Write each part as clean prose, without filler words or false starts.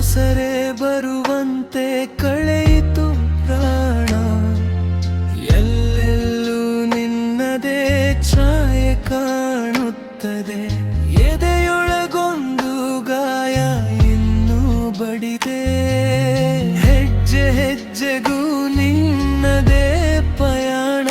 ಸರೆ ಬರುವಂತೆ ಕಳೆಯಿತು ಪ್ರಾಣ. ಎಲ್ಲೆಲ್ಲೂ ನಿನ್ನದೇ ಛಾಯೆ ಕಾಣುತ್ತದೆ. ಎದೆಯೊಳಗೊಂದು ಗಾಯ ಇನ್ನೂ ಬಡಿದೆ. ಹೆಜ್ಜೆ ಹೆಜ್ಜೆಗೂ ನಿನ್ನದೇ ಪಯಣ.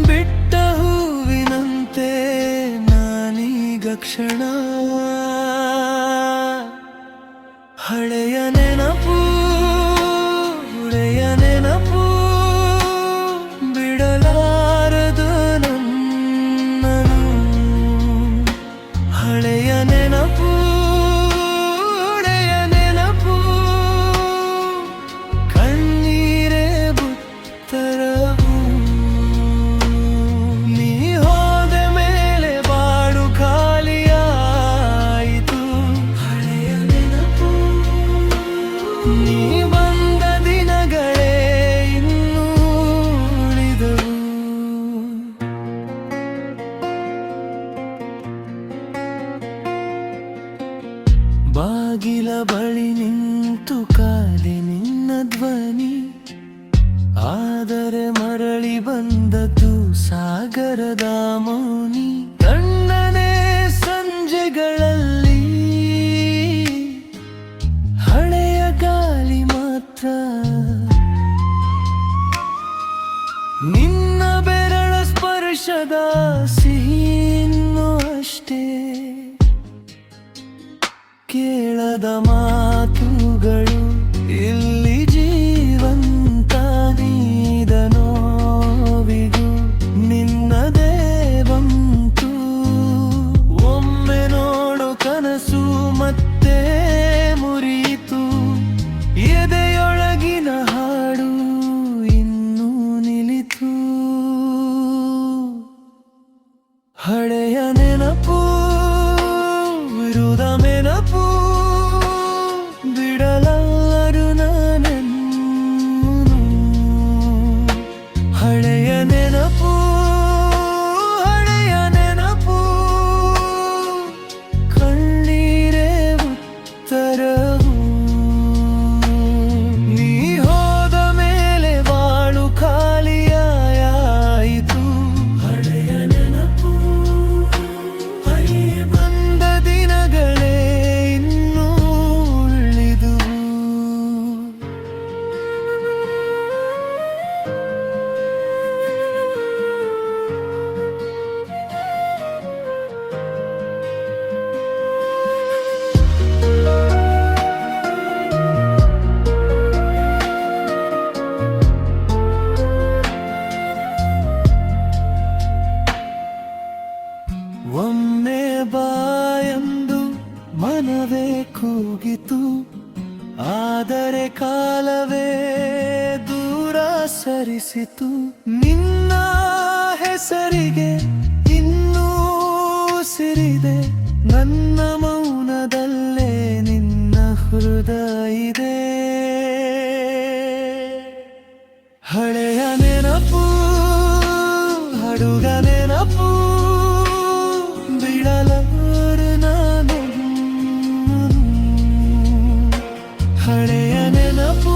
ಬಿಟ್ಟ ಹೂವಿನಂತೆ ನಾನೀಗ ಕ್ಷಣ. ಹಳೆಯ ನೆನಪು ಹಳೆಯ ನೆನಪು ಬಿಡಲಾರದು ನನ್ನನು. ಹಳೆಯ ನೆನಪು ಹಳೆಯ ನೆನಪು ಕಣ್ಣೀರೇ ಉತ್ತರವು. ನೀ ಹೋದ ಮೇಲೆ ಬಾಳು ಖಾಲಿಯಾಯಿತು. ಹಳೆಯ ನೆನಪು ನೀ ಬಂದ ದಿನಗಳೇ ಇನ್ನೂ ಉಳಿದವು. ಬಾಗಿಲ ಬಳಿ ನಿಂತು ಕಾದೆ ನಿನ್ನ ಧ್ವನಿ. ಆದರೆ ಮರಳಿ ಬಂದದ್ದು ಸಾಗರದ ಮೌನಿ. ತಣ್ಣನೆ ಸಂಜೆಗಳಲ್ಲಿ ಹಳೆಯ ಗಾಳಿ ಮಾತ್ರ. ನಿನ್ನ ಬೆರಳ ಸ್ಪರ್ಶದ ಸಿಹಿ ಇನ್ನೂ ಅಷ್ಟೇ. ಕೇಳದ ಮಾತುಗಳು ಇಲ್ಲಿ ಜೀವಂತ. ನೀದ ನೋವಿಗೂ ನಿನ್ನದೇ ಬಂತು. ಒಮ್ಮೆ ನೋಡು ಕನಸು ಮತ್ತೆ ಮುರಿಯಿತು. ಎದೆಯೊಳಗಿನ ಹಾಡು ಇನ್ನೂ ನಿಲಿತು. ಹಳೆಯ ನೆನಪು ವಿರುದ ನೆನಪು ಬಿಡಲಾರು ನಾನೆನ್ನು. ಹಳೆಯ ನೆನಪು ಹಳೆಯ ನೆನಪು ಕಣ್ಣೀರೇ ಉತ್ತರವು. ನೀ ಹೋದ ಮೇಲೆ ಬಾಳು ಖಾಲಿಯಾಯಿತು. ಹಳೆಯ ನೆನಪು ಬಂದ ದಿನಗಳೇ ಇನ್ನೂ ಉಳಿದುವು. ಒಮ್ಮೆ ಬಾಯಂದು ಮನವೇ ಕೂಗಿತು. ಆದರೆ ಕಾಲವೇ ದೂರ ಸರಿಸಿತು. ನಿನ್ನ ಹೆಸರಿಗೆ ಇನ್ನೂ ಸಿರಿದೆ. ನನ್ನ ಮೌನದಲ್ಲೇ ನಿನ್ನ ಹೃದಯ ಇದೆ. ಹಳೆಯ ನೆನಪು ಹಡುಗ ನೆನಪು ಬಿಡಲಾರು ನಾನೆನ್ನು. ಹಳೆಯ ನೆನಪು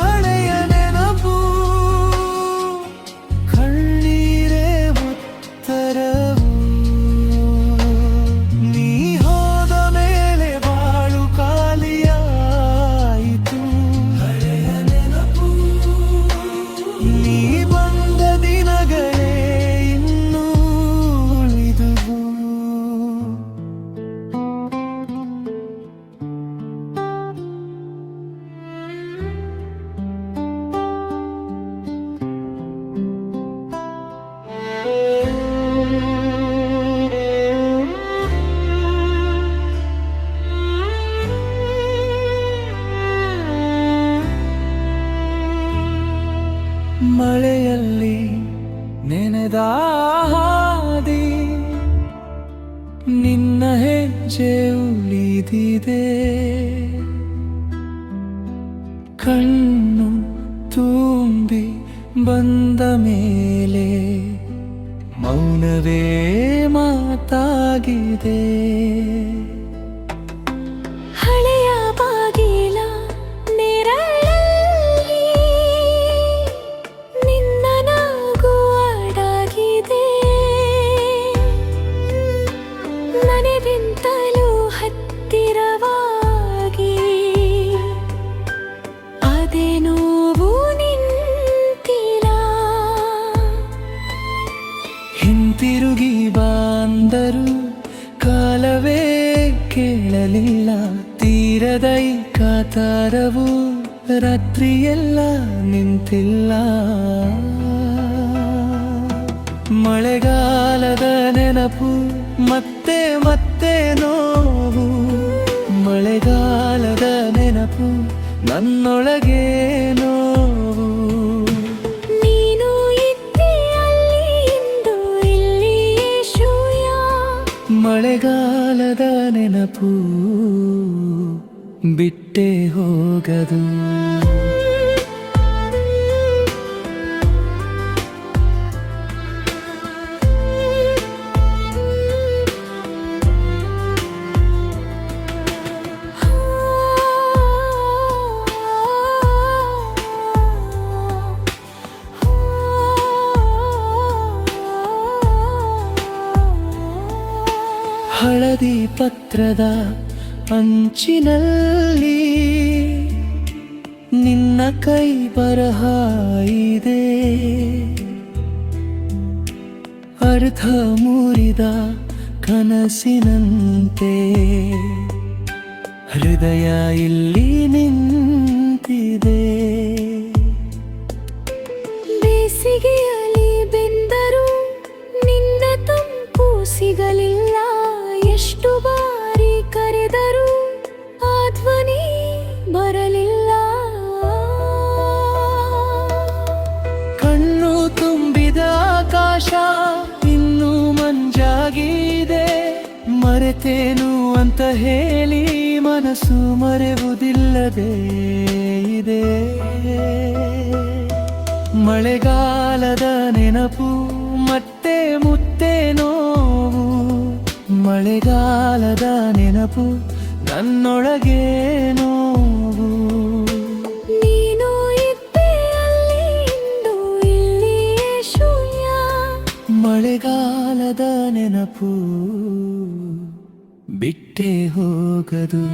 ಹಳೆಯ ನೆನಪು ಕಣ್ಣೀರೇ ಉತ್ತರವು. ನೀ ಹೋದ ಮೇಲೆ ಬಾಳು ಖಾಲಿಯಾಯಿತು. ಹಳೆಯ ನೆನಪು ನೀ ಬಂದ ದಿನಗಳೇ ಇನ್ನೂ ಉಳಿದುವು. ಮಳೆಯಲ್ಲಿ ನೆನೆದ ಹಾದಿ ನಿನ್ನ ಹೆಜ್ಜೆ ಉಳಿದಿದೆ. ಕಣ್ಣು ತುಂಬಿ ಬಂದ ಮೇಲೆ ಮೌನವೇ ಮಾತಾಗಿದೆ. ಕೇಳಲಿಲ್ಲ. ತೀರದ ಈ ಕಾತಾರವು ರಾತ್ರಿಯೆಲ್ಲ ನಿಂತಿಲ್ಲ. ಮಳೆಗಾಲದ ನೆನಪು ಮತ್ತೆ ಮತ್ತೆ ನೋವು. ಮಳೆಗಾಲದ ನೆನಪು ನನ್ನೊಳಗೆ ನೋವು. ನೀನು ಇದ್ದೆ ಅಲ್ಲಿ ಇಂದು ಇಲ್ಲಿಯೇ ಶೂನ್ಯ. ಮಳೆಗಾಲದ ನೆನಪು ಬಿಟ್ಟೇ ಹೋಗದು. ಹಳದಿ ಪತ್ರದ ಅಂಚಿನಲ್ಲಿ ನಿನ್ನ ಕೈ ಬರಹ ಇದೆ. ಅರ್ಧ ಮುರಿದ ಕನಸಿನಂತೆ ಹೃದಯ ಇಲ್ಲಿ ನಿಂತಿದೆ. ಬೇಸಿಗೆಯಲ್ಲಿ ಬೆಂದರು ನಿನ್ನ ತಂಪು ಸಿಗಲಿಲ್ಲ. ಎಷ್ಟು ಬಾರಿ ಕರೆದರೂ ಆ ಧ್ವನಿ ಬರಲಿಲ್ಲ. ಕಣ್ಣು ತುಂಬಿದ ಆಕಾಶ ಇನ್ನೂ ಮಂಜಾಗಿದೆ. ಮರೆತೇನು ಅಂತ ಹೇಳಿ ಮನಸ್ಸು ಮರೆಯುವುದಿಲ್ಲದೆ ಇದೆ. ಮಳೆಗಾಲದ ನೆನಪು ಮತ್ತೆ ಮುತ್ತೆ ನೋವು. ಮಳೆಗಾಲದ ನೆನಪು ನನ್ನೊಳಗೆ ನೋವು. ನೀನು ಇದ್ದೆ ಅಲ್ಲಿ ಇಂದು ಇಲ್ಲಿಯೇ ಶೂನ್ಯ. ಮಳೆಗಾಲದ ನೆನಪು ಬಿಟ್ಟೇ ಹೋಗದು.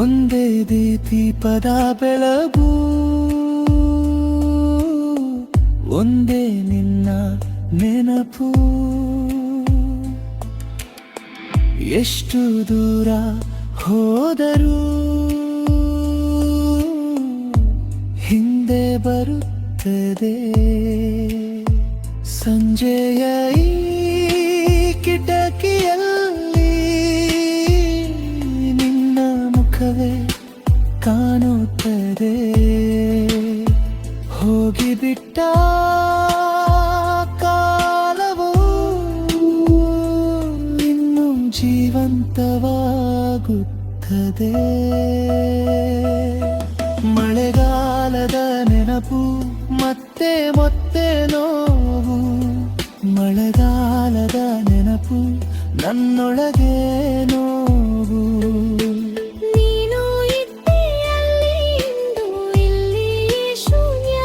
ಒಂದೇ ದೀಪದ ಬೆಳಗು, ಒಂದೇ ನಿನ್ನ ನೆನಪು. ಎಷ್ಟು ದೂರ ಹೋದರೂ ಹಿಂದೆ ಬರುತ್ತದೆ. ಸಂಜೆಯ ಈ ಕಿಟಕಿಯಲ್ಲಿ ನಿನ್ನ ಮುಖವೇ ಕಾಣುತ್ತದೆ. ಹೋಗಿಬಿಟ್ಟ ಕಾಲವು ಇನ್ನು ಜೀವಂತವಾಗುತ್ತದೆ. ಮಳೆಗಾಲದ ನೆನಪು ಮತ್ತೆ ಮತ್ತೆ ನೋವು. ಮಳೆಗಾಲದ ನೆನಪು ನನ್ನೊಳಗೆ ನೋವು. ನೀನು ಇದ್ದೆ ಅಲ್ಲಿ ಇಂದು ಇಲ್ಲಿಯೇ ಶೂನ್ಯ.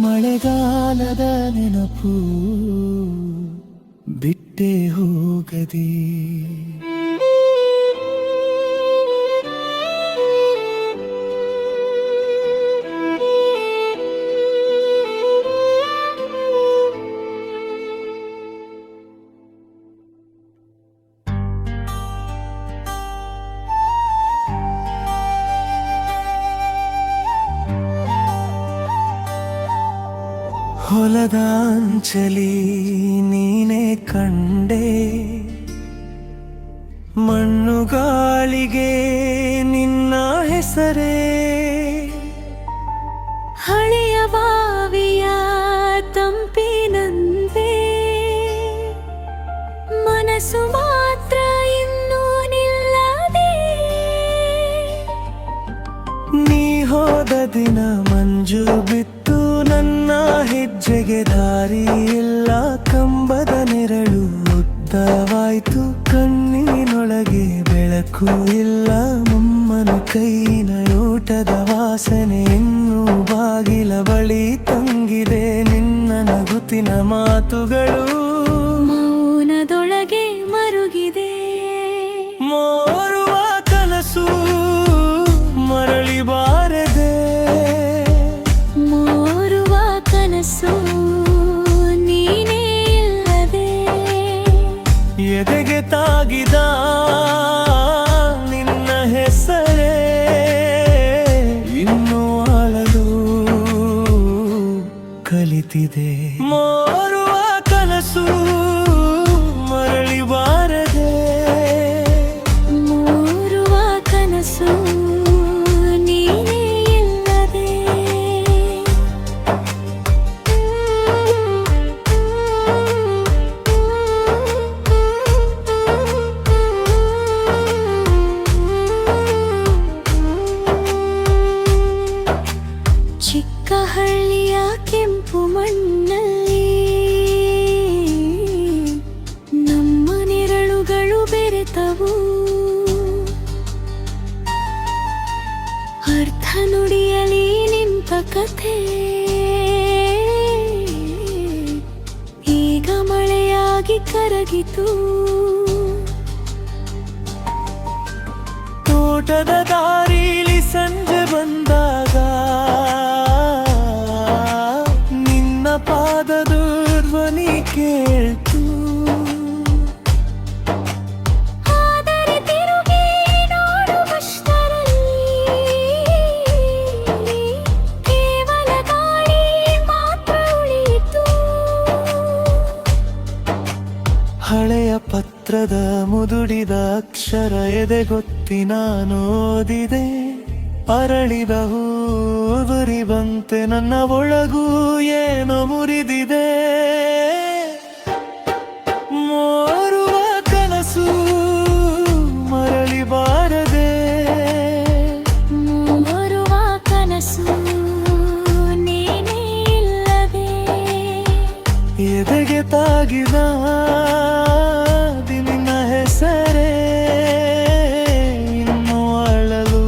ಮಳೆಗಾಲದ ನೆನಪು ಬಿಟ್ಟೇ ಹೋಗದೆ. ಹೊಲದ ಅಂಚಲಿ ನೀನೇ ಕಂಡೆ. ಮಣ್ಣು ಗಾಳಿಗೆ ನಿನ್ನ ಹೆಸರೇ. ಹಳೆಯ ಬಾವಿಯ ತಂಪಿನಂತೆ ಮನಸ್ಸು ಮಾತ್ರ ಇನ್ನೂ ನಿಲ್ಲದೆ. ನೀ ಹೋದ ದಿನ ಮಂಜು ಬಿತ್ತು ನನ್ನ ಹೆಜ್ಜೆಗೆ ದಾರಿ ಇಲ್ಲ. ಕಂಬದ ನೆರಳು ಉದ್ದವಾಯ್ತು ಕಣ್ಣಿನೊಳಗೆ ಬೆಳಕು ಇಲ್ಲ. ಮೊಮ್ಮನ ಕೈನ ಊಟದ ವಾಸನೆ ಇನ್ನೂ ಬಾಗಿಲ ಬಳಿ ತಂಗಿದೆ. ನಿನ್ನ ನಗುತ್ತಿನ ಮಾತುಗಳು ಮೌನದೊಳಗೆ ಮರುಗಿದೆ. ಮೋರುವ ಕನಸು ಮರ ಕಲಿತಿದೆ ಮೋರುವ ಕನಸು ಮರಳಿ ಬಾರದೆ ಮೂರುವ ಕನಸು ನೀನೇ ಇಲ್ಲದೆ ಚಿಕ್ಕ ಹಳ್ಳಿಯ ಕೆಂಪು ಮಣ್ಣಲ್ಲಿ ನಮ್ಮ ನೆರಳುಗಳು ಬೆರೆತವು ಅರ್ಥ ನುಡಿಯಲಿ ನಿಂತ ಕಥೆ ಈಗ ಮಳೆಯಾಗಿ ಕರಗಿತು ತೋಟದ ದಾರಿಲಿ ಸಂಜೆ ಬಂದಾಗ ನಿನ್ನ ಪಾದದ ಧ್ವನಿ ಕೇಳ್ತು ಆದರೆ ತಿರುಗಿ ನೋಡುವಷ್ಟರಲ್ಲಿ ಕೇವಲ ಗಾಳಿ ಮಾತ್ರ ಉಳಿಯಿತು ಹಳೆಯ ಪತ್ರದ ಮುದುಡಿದ ಅಕ್ಷರ ಎದೆಗೊತ್ತಿ ನಾನು ಓದಿದೆ ಅರಳಿದ ಹೂವರಿ ಬಂತೆ ನನ್ನ ಒಳಗೂ ಏನೋ ಮುರಿದಿದೆ ಮೋರುವ ಕನಸು ಮರಳಿ ಬಾರದೆ ಮೂರುವ ಕನಸು ನೀನೇ ಇಲ್ಲದೆ ಎದೆಗೆ ತಾಗಿದ ನಿನ್ನ ಹೆಸರೇ ಇನ್ನು ಅಳಲು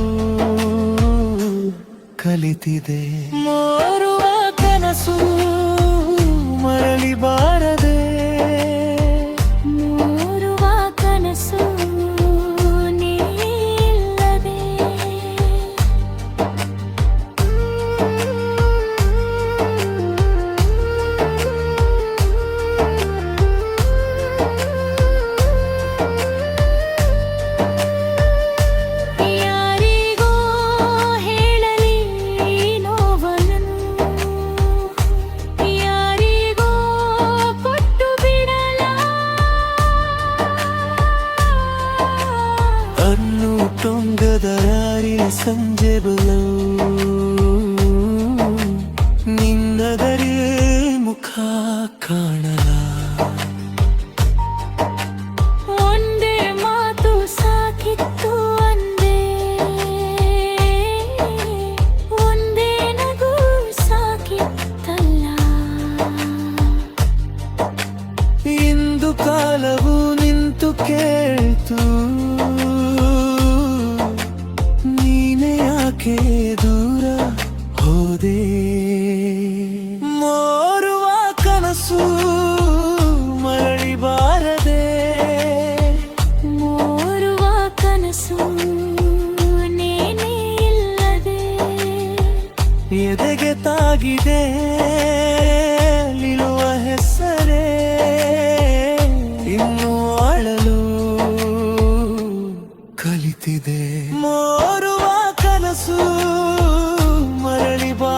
ಕಲಿತಿದೆ ಮೋರುವ ಕನಸು ಮರಳಿ ಬಾರದೆ ಮೂರುವ ಕನಸು ನೀನೇ ಇಲ್ಲದೆ ಯಾರಿಗೋ ಹೇಳಲಿ ನೋವನ್ನು ಯಾರಿಗೋ ಕೊಟ್ಟು ಬಿಡಲ ಅನ್ನು ತುಂಗದ ರಾರಿ ಸಂಜೆ ಬಲವು ನಿನ್ನದರೆ ಮುಖ ಕಾಣಲ ಒಂದೇ ಮಾತು ಸಾಕಿತ್ತು ಅಂದೆ ಒಂದೇ ನಗು ಸಾಕಿತ್ತಲ್ಲ ಇಂದು ಕಾಲವು ನಿಂತು ಕೇಳ್ತು ನೀನೇ ಯಾಕೆ ದೂರ ಹೋದೆ ಮೋರುವ ಕನಸು ಮರಳಿ ಬಾರದೆ ಮೂರುವ ಕನಸು ನೀನೇ ಇಲ್ಲದೆ ಎದೆಗೆ ತಾಗಿದೆ ನಿಲ್ಲುವ ಹೆಸರೇ ಇನ್ನು ಅಳಲು ಕಲಿತಿದೆ ಮೋರುವ ಕನಸು ಮರಳಿ ಬಾ